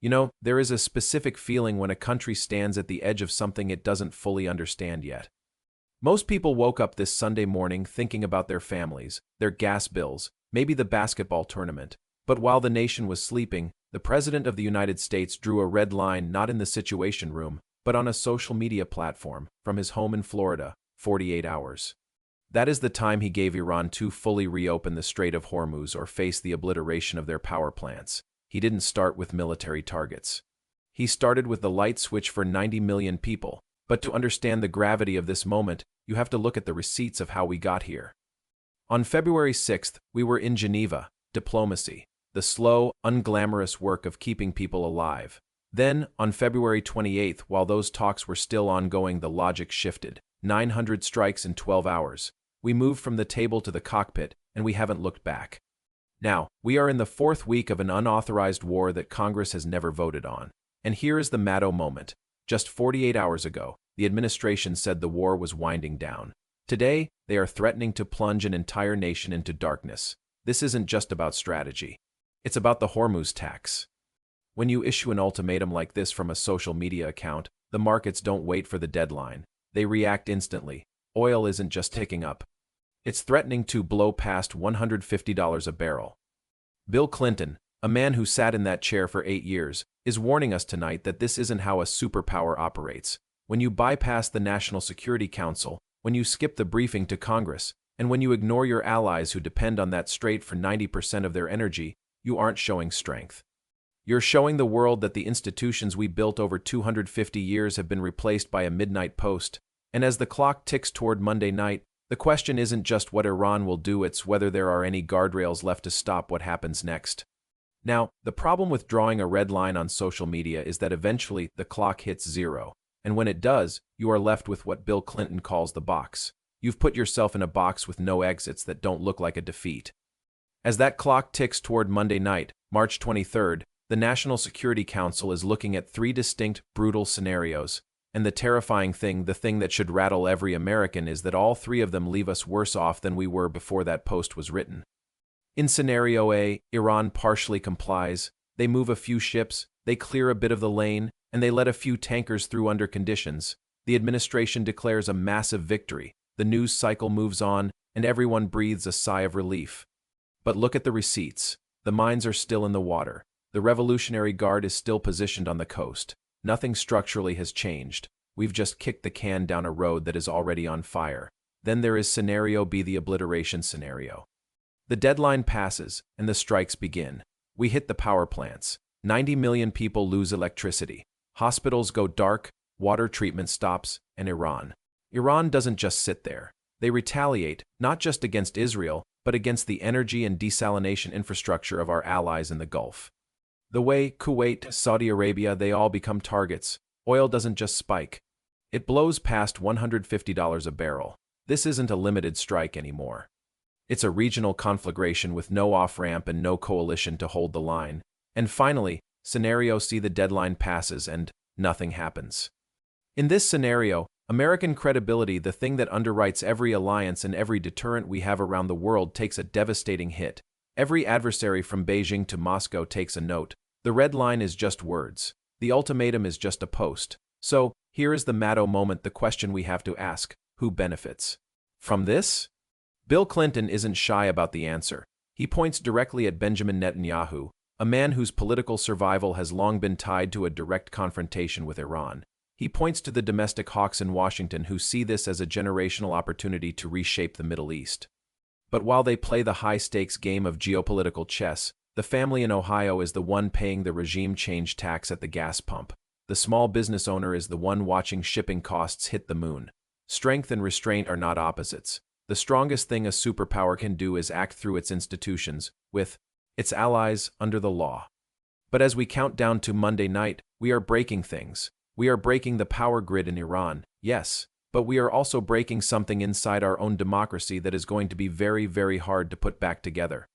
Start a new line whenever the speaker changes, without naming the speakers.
You know, there is a specific feeling when a country stands at the edge of something it doesn't fully understand yet. Most people woke up this Sunday morning thinking about their families, their gas bills, maybe the basketball tournament. But while the nation was sleeping, the President of the United States drew a red line not in the Situation Room, but on a social media platform from his home in Florida, 48 hours. That is the time he gave Iran to fully reopen the Strait of Hormuz or face the obliteration of their power plants. He didn't start with military targets. He started with the light switch for 90 million people. But to understand the gravity of this moment, you have to look at the receipts of how we got here. On February 6th, we were in Geneva, diplomacy, the slow, unglamorous work of keeping people alive. Then, on February 28th, while those talks were still ongoing, the logic shifted. 900 strikes in 12 hours. We moved from the table to the cockpit, and we haven't looked back. Now, we are in the fourth week of an unauthorized war that Congress has never voted on. And here is the Maddo moment. Just 48 hours ago, the administration said the war was winding down. Today, they are threatening to plunge an entire nation into darkness. This isn't just about strategy. It's about the Hormuz tax. When you issue an ultimatum like this from a social media account, the markets don't wait for the deadline. They react instantly. Oil isn't just ticking up. It's threatening to blow past $150 a barrel. Bill Clinton, a man who sat in that chair for 8 years, is warning us tonight that this isn't how a superpower operates. When you bypass the National Security Council, when you skip the briefing to Congress, and when you ignore your allies who depend on that strait for 90% of their energy, you aren't showing strength. You're showing the world that the institutions we built over 250 years have been replaced by a midnight post. And as the clock ticks toward Monday night, the question isn't just what Iran will do, it's whether there are any guardrails left to stop what happens next. Now, the problem with drawing a red line on social media is that eventually the clock hits zero. And when it does, you are left with what Bill Clinton calls the box. You've put yourself in a box with no exits that don't look like a defeat. As that clock ticks toward Monday night, March 23rd, the National Security Council is looking at 3 distinct, brutal scenarios. And the terrifying thing, the thing that should rattle every American, is that all 3 of them leave us worse off than we were before that post was written. In Scenario A, Iran partially complies. They move a few ships, they clear a bit of the lane, and they let a few tankers through under conditions. The administration declares a massive victory. The news cycle moves on, and everyone breathes a sigh of relief. But look at the receipts. The mines are still in the water. The Revolutionary Guard is still positioned on the coast. Nothing structurally has changed. We've just kicked the can down a road that is already on fire. Then there is Scenario B, the obliteration scenario. The deadline passes, and the strikes begin. We hit the power plants. 90 million people lose electricity. Hospitals go dark, water treatment stops, and Iran doesn't just sit there. They retaliate, not just against Israel, but against the energy and desalination infrastructure of our allies in the Gulf. The way Kuwait, Saudi Arabia, they all become targets. Oil doesn't just spike. It blows past $150 a barrel. This isn't a limited strike anymore. It's a regional conflagration with no off-ramp and no coalition to hold the line. And finally, Scenario C, the deadline passes and nothing happens. In this scenario, American credibility, the thing that underwrites every alliance and every deterrent we have around the world, takes a devastating hit. Every adversary from Beijing to Moscow takes a note. The red line is just words. The ultimatum is just a post. So, here is the Maddo moment, the question we have to ask: who benefits from this? Bill Clinton isn't shy about the answer. He points directly at Benjamin Netanyahu, a man whose political survival has long been tied to a direct confrontation with Iran. He points to the domestic hawks in Washington who see this as a generational opportunity to reshape the Middle East. But while they play the high-stakes game of geopolitical chess, the family in Ohio is the one paying the regime change tax at the gas pump. The small business owner is the one watching shipping costs hit the moon. Strength and restraint are not opposites. The strongest thing a superpower can do is act through its institutions, with its allies, under the law. But as we count down to Monday night, we are breaking things. We are breaking the power grid in Iran, yes, but we are also breaking something inside our own democracy that is going to be very, very hard to put back together.